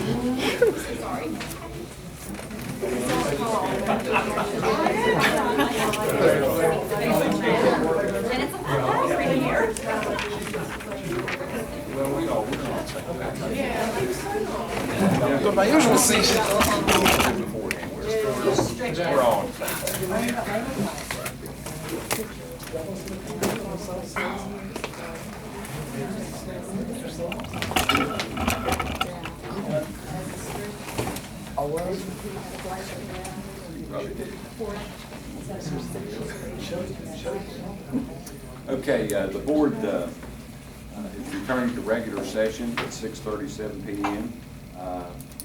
Sorry. And it's a fun right here. But my usual seat. We're on. Okay, the board is returning to regular session at 6:37 p.m.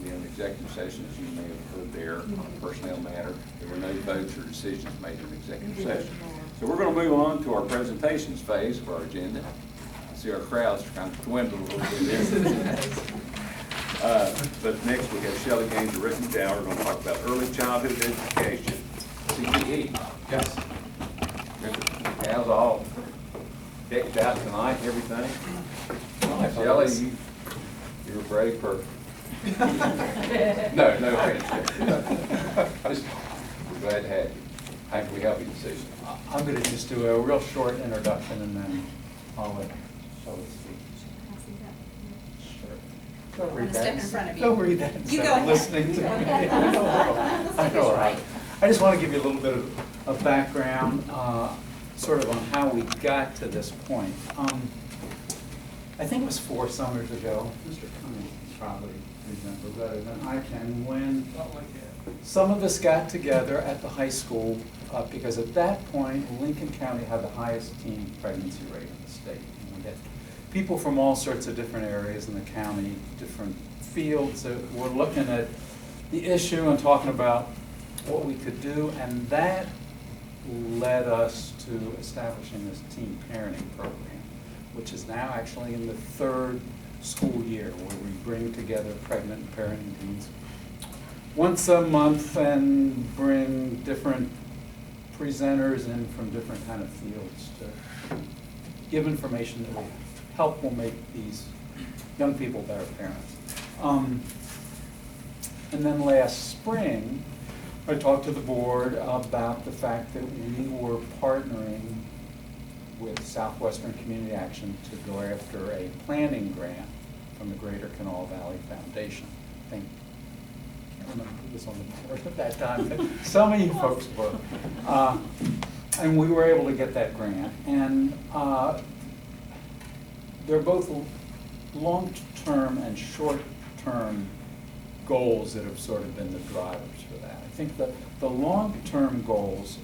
We have an executive session, as you may have heard there, on a personnel matter. There were no votes or decisions made in executive session. So we're going to move on to our presentations phase of our agenda. I see our crowds are kind of dwindling a little bit there. But next we have Shelley Gaines of Rickman Tower. We're going to talk about early childhood education, CTE. Yes. How's all decked out tonight, everything? Oh, Shelley, you're a brave person. No offense. We're glad to have you. How can we help you this evening? I'm going to just do a real short introduction and then I'll let Shelley speak. Sure. Don't read I'm that. gonna step in front of you. Don't read that You instead go of ahead. listening to me. I know, right? I just want to give you a little bit of background, sort of on how we got to this point. I think it was 4 summers ago, Mr. Cummings probably remember better than I can, when some of us got together at the high school, because at that point, Lincoln County had the highest teen pregnancy rate in the state. And we had people from all sorts of different areas in the county, different fields that were looking at the issue and talking about what we could do, and that led us to establishing this teen parenting program, which is now actually in the 3rd school year, where we bring together pregnant and parenting teens once a month and bring different presenters in from different kind of fields to give information that will help will make these young people better parents. And then last spring, I talked to the board about the fact that we were partnering with Southwestern Community Action to go after a planning grant from the Greater Kanawha Valley Foundation. I think, I can't remember who was on the board at that time, but some of you folks were. And we were able to get that grant. And they're both long-term and short-term goals that have sort of been the drivers for that. I think the long-term goals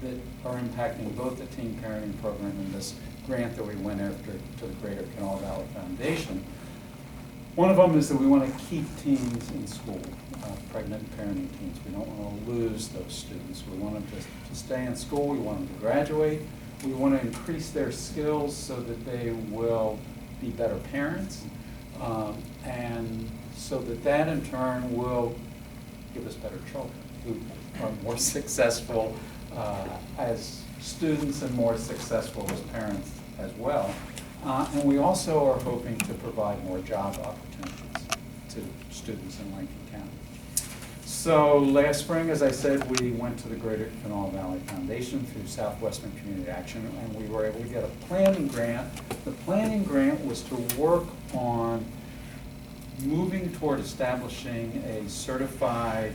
that are impacting both the teen parenting program and this grant that we went after to the Greater Kanawha Valley Foundation. One of them is that we want to keep teens in school, pregnant and parenting teens. We don't want to lose those students. We want them to stay in school. We want them to graduate. We want to increase their skills so that they will be better parents, and so that in turn will give us better children who are more successful as students and more successful as parents as well. And we also are hoping to provide more job opportunities to students in Lincoln County. So last spring, as I said, we went to the Greater Kanawha Valley Foundation through Southwestern Community Action, and we were able to get a planning grant. The planning grant was to work on moving toward establishing a certified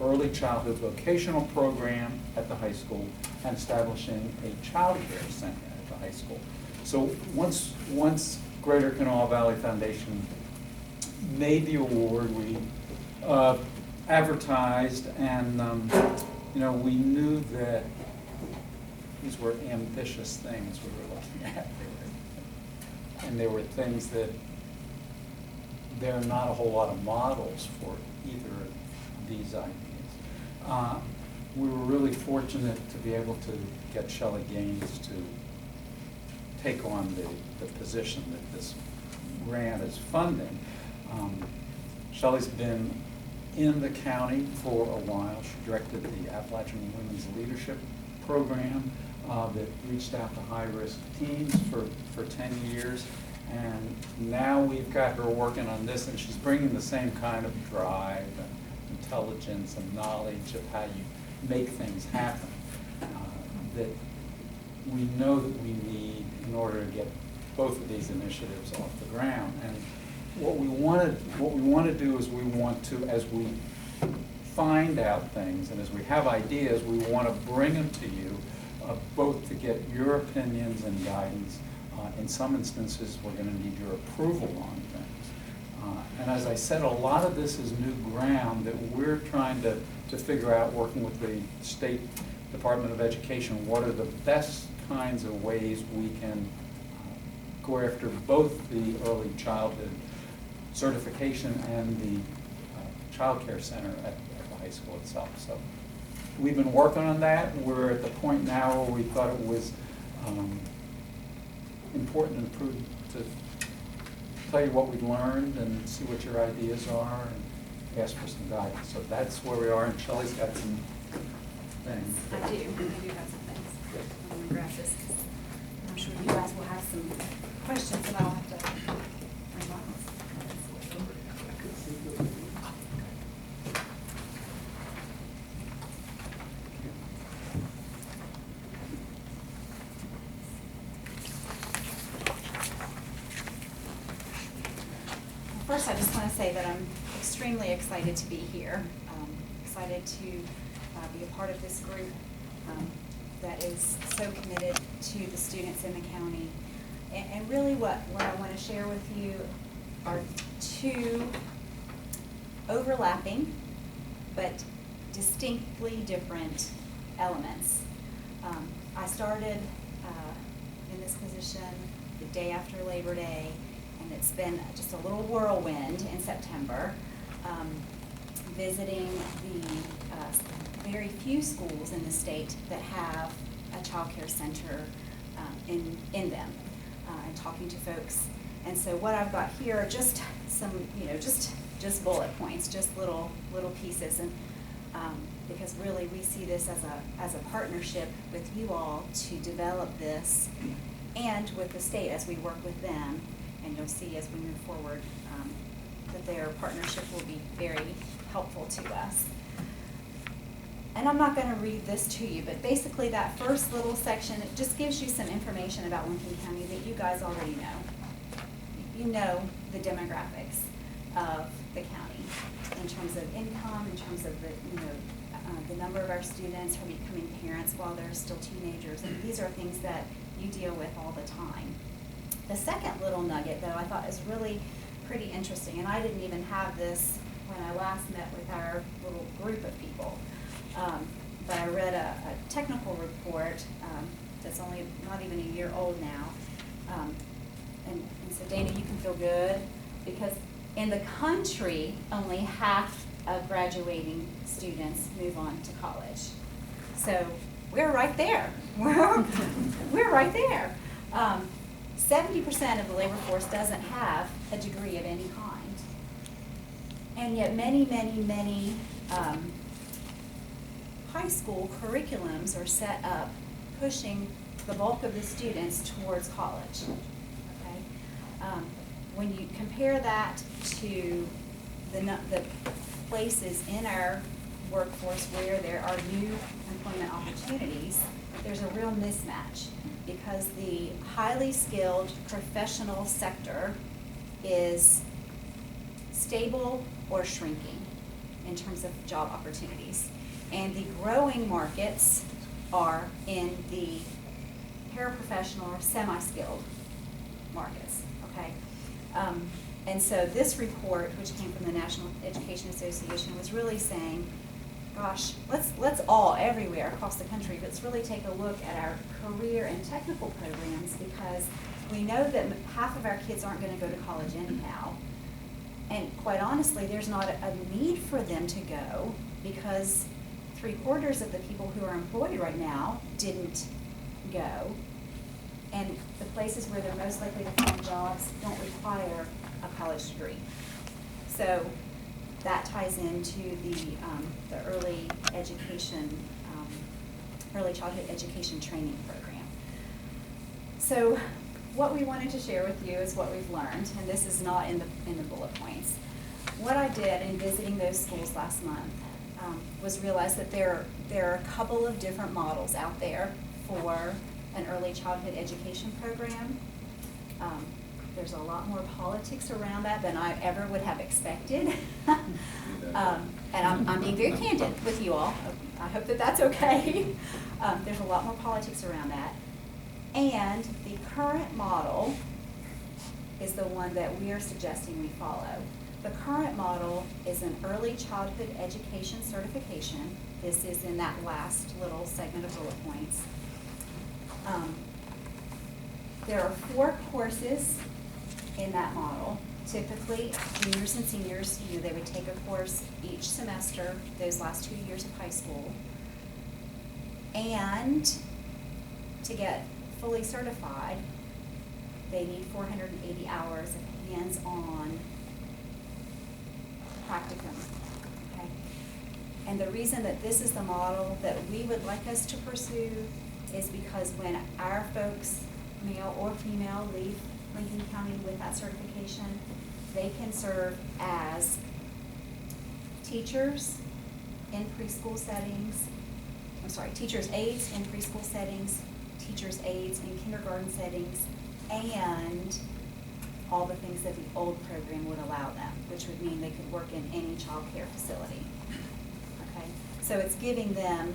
early childhood vocational program at the high school and establishing a child care center at the high school. So once Greater Kanawha Valley Foundation made the award, we advertised, and we knew that these were ambitious things we were looking at. And they were things that there are not a whole lot of models for either of these ideas. We were really fortunate to be able to get Shelley Gaines to take on the position that this grant is funding. Shelley's been in the county for a while. She directed the Appalachian Women's Leadership Program that reached out to high-risk teens for 10 years. And now we've got her working on this, and she's bringing the same kind of drive and intelligence and knowledge of how you make things happen that we know that we need in order to get both of these initiatives off the ground. And what we want to do is we want to, as we find out things and as we have ideas, we want to bring them to you, both to get your opinions and guidance. In some instances, we're going to need your approval on things. And as I said, a lot of this is new ground that we're trying to figure out, working with the State Department of Education, what are the best kinds of ways we can go after both the early childhood certification and the child care center at the high school itself. So we've been working on that. We're at the point now where we thought it was important and prudent to tell you what we've learned and see what your ideas are and ask for some guidance. So that's where we are, and Shelley's got some things. I do have some things. I'm gonna grab this, 'cause I'm sure you guys will have some questions, and I'll have to bring mine. First, I just want to say that I'm extremely excited to be here, excited to be a part of this group that is so committed to the students in the county. And really what I want to share with you are two overlapping but distinctly different elements. I started in this position the day after Labor Day, and it's been just a little whirlwind in September, visiting the very few schools in the state that have a child care center in them, and talking to folks. And so what I've got here are just some, just bullet points, just little pieces, and because really we see this as a partnership with you all to develop this, and with the state as we work with them. And you'll see as we move forward that their partnership will be very helpful to us. And I'm not going to read this to you, but basically that first little section, it just gives you some information about Lincoln County that you guys already know. You know the demographics of the county in terms of income, in terms of the number of our students who are becoming parents while they're still teenagers. And these are things that you deal with all the time. The second little nugget, though, I thought is really pretty interesting, and I didn't even have this when I last met with our little group of people. But I read a technical report that's only not even a year old now. And so, Dana, you can feel good, because in the country, only half of graduating students move on to college. So we're right there. We're right there. 70% of the labor force doesn't have a degree of any kind. And yet many high school curriculums are set up pushing the bulk of the students towards college. Okay? When you compare that to the places in our workforce where there are new employment opportunities, there's a real mismatch, because the highly skilled professional sector is stable or shrinking in terms of job opportunities. And the growing markets are in the paraprofessional or semi-skilled markets, okay? And so this report, which came from the National Education Association, was really saying, gosh, let's all, everywhere across the country, let's really take a look at our career and technical programs, because we know that half of our kids aren't going to go to college anyhow. And quite honestly, there's not a need for them to go, because 3/4 of the people who are employed right now didn't go. And the places where they're most likely to find jobs don't require a college degree. So that ties into the early education, early childhood education training program. So what we wanted to share with you is what we've learned, and this is not in the bullet points. What I did in visiting those schools last month was realize that there are a couple of different models out there for an early childhood education program. There's a lot more politics around that than I ever would have expected. And I'm being very candid with you all. I hope that that's okay. There's a lot more politics around that. And the current model is the one that we are suggesting we follow. The current model is an early childhood education certification. This is in that last little segment of bullet points. There are 4 courses in that model. Typically, juniors and seniors, they would take a course each semester, those last 2 years of high school. And to get fully certified, they need 480 hours of hands-on practicum, okay? And the reason that this is the model that we would like us to pursue is because when our folks, male or female, leave Lincoln County with that certification, they can serve as teachers in preschool settings, teachers' aides in preschool settings, teachers' aides in kindergarten settings, and all the things that the old program would allow them, which would mean they could work in any child care facility. Okay, so it's giving them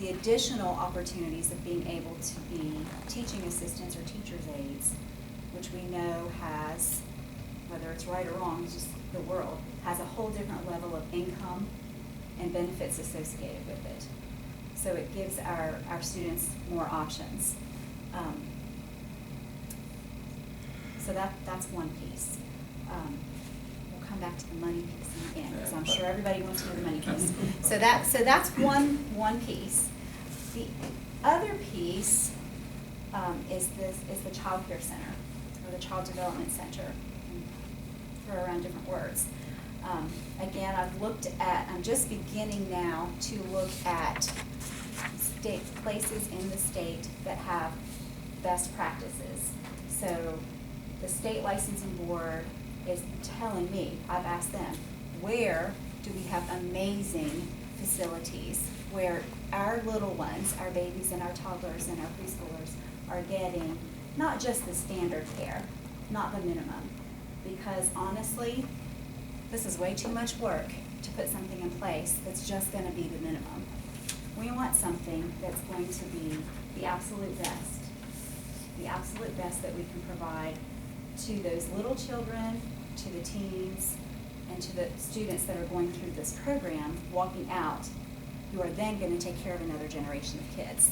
the additional opportunities of being able to be teaching assistants or teachers' aides, which we know has, whether it's right or wrong, it's just the world, has a whole different level of income and benefits associated with it. So it gives our students more options. So that's one piece. We'll come back to the money piece in the end, because I'm sure everybody wants to know the money piece. So that's one piece. The other piece is the Child Care Center, or the Child Development Center. Throw around different words. Again, I'm just beginning now to look at places in the state that have best practices. So the state licensing board is telling me, I've asked them, where do we have amazing facilities where our little ones, our babies and our toddlers and our preschoolers are getting not just the standard care, not the minimum, because honestly, this is way too much work to put something in place that's just going to be the minimum. We want something that's going to be the absolute best that we can provide to those little children, to the teens, and to the students that are going through this program, walking out, who are then going to take care of another generation of kids.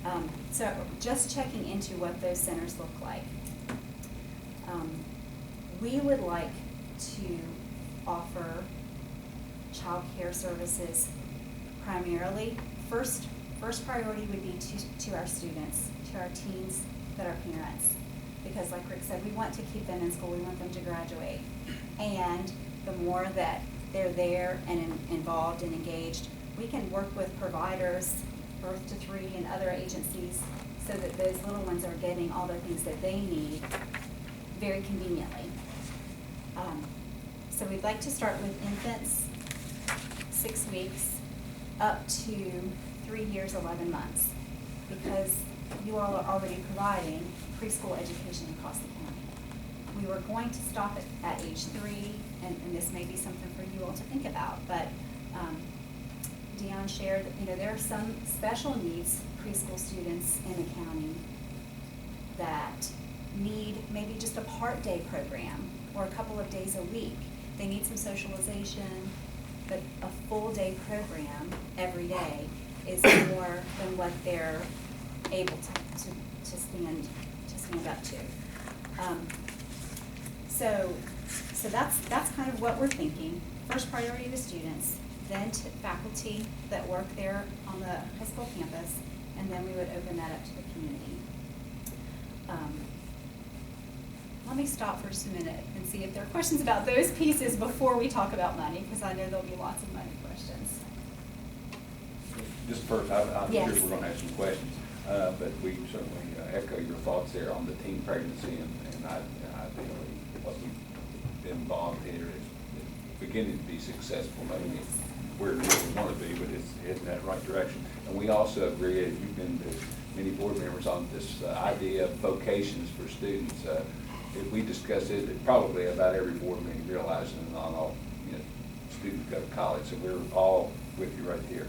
Okay. So just checking into what those centers look like. We would like to offer child care services primarily. First priority would be to our students, to our teens that are parents. Because like Rick said, we want to keep them in school, we want them to graduate. And the more that they're there and involved and engaged, we can work with providers, Birth to 3 and other agencies, so that those little ones are getting all the things that they need very conveniently. So we'd like to start with infants, 6 weeks, up to 3 years, 11 months, because you all are already providing preschool education across the county. We were going to stop it at age 3, and this may be something for you all to think about, but Dion shared that there are some special needs preschool students in the county that need maybe just a part-day program or a couple of days a week. They need some socialization, but a full-day program every day is more than what they're able to stand up to. So that's kind of what we're thinking. First priority to students, then to faculty that work there on the high school campus, and then we would open that up to the community. Let me stop for just a minute and see if there are questions about those pieces before we talk about money, because I know there'll be lots of money questions. Just first, I'm Yes. sure we're going to have some questions. But we certainly echo your thoughts there on the teen pregnancy, and ideally, what we've been involved here is beginning to be successful. Maybe where we want to be, but it's heading that right direction. And we also agree, as you've been to many board members, on this idea of vocations for students. We discuss it probably about every board meeting, realizing not all students go to college, so we're all with you right there.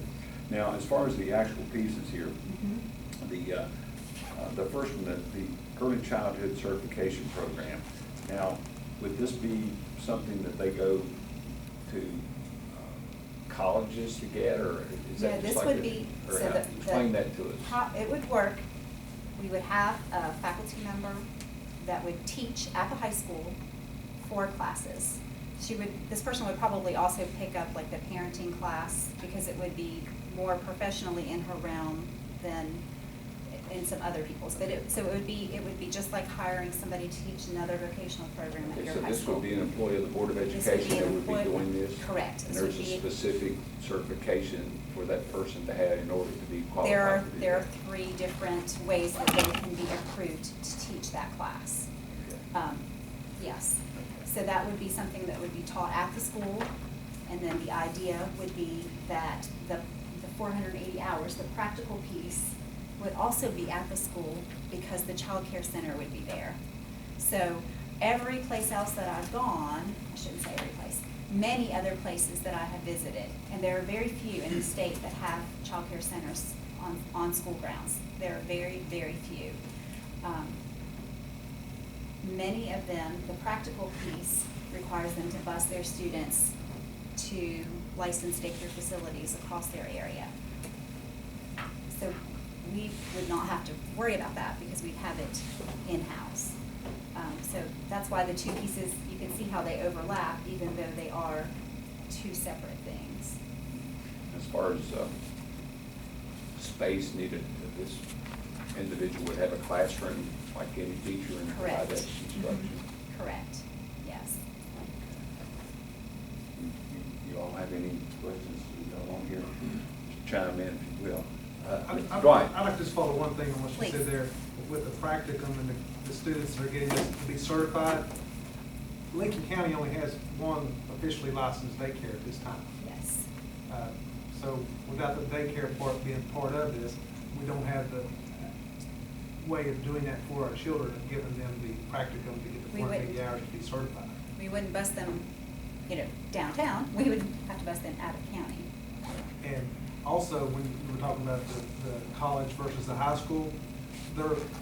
Now, as far as the actual pieces here, the first one, the Early Childhood Certification Program. Now, would this be something that they go to colleges to get, or is Yeah, that this just like would be, or so how- the. explain that to us. It would work, we would have a faculty member that would teach at the high school 4 classes. This person would probably also pick up like the parenting class, because it would be more professionally in her realm than in some other people's. But so it would be just like hiring somebody to teach another vocational program at Okay, your so high this school. would be an employee of the Board of This would Education be that an would be employee- doing this? correct. And This there's would a be- specific certification for that person to have in order to be qualified to do There are that? 3 different ways that they can be approved to teach that class. Okay. Yes, so that would be something that would be taught at the school, and then the idea would be that the 480 hours, the practical piece, would also be at the school, because the child care center would be there. So every place else that I've gone, I shouldn't say every place, many other places that I have visited, and there are very few in the state that have child care centers on school grounds. There are very, very few. Many of them, the practical piece requires them to bus their students to licensed daycare facilities across their area. So we would not have to worry about that, because we have it in-house. So that's why the 2 pieces, you can see how they overlap, even though they are 2 separate things. As far as space needed, this individual would have a classroom like any teacher and provide Correct. that instruction? Correct, yes. You all have any questions along here? Just chime in if you will. Dwight? I'd like to just follow one thing on what you Please. said there with the practicum and the students that are getting this to be certified. Lincoln County only has 1 officially licensed daycare at this time. Yes. So without the daycare part being part of this, we don't have the way of doing that for our children and giving them the practicum to get the We 480 wouldn't. hours to be certified. We wouldn't bus them, downtown. We would have to bus them out of county. And also, when you were talking about the college versus the high school,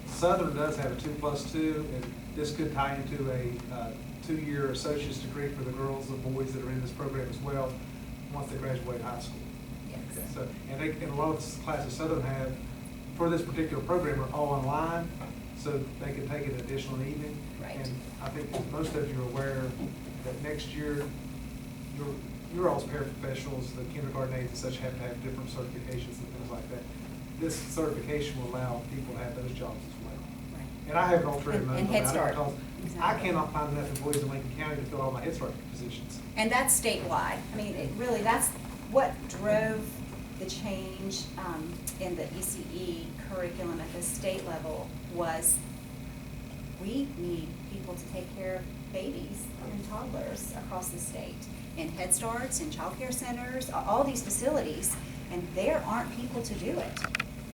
Southern does have a 2+2, and this could tie into a 2-year associate's degree for the girls and boys that are in this program as well, once they graduate high school. Yes. So, and a lot of the classes Southern have for this particular program are all online, so they can take an additional evening. Right. And I think that most of you are aware that next year, you're all paraprofessionals, the kindergarten aides and such have to have different certifications and things like that. This certification will allow people to have those jobs as well. Right. And I have an alternative And motive Head about it, Start. because I Exactly. cannot find enough employees in Lincoln County to fill all my Head Start positions. And that's statewide. I mean, that's what drove the change in the ECE curriculum at the state level was we need people to take care of babies and toddlers across the state, in Head Starts, in child care centers, all these facilities, and there aren't people to do it.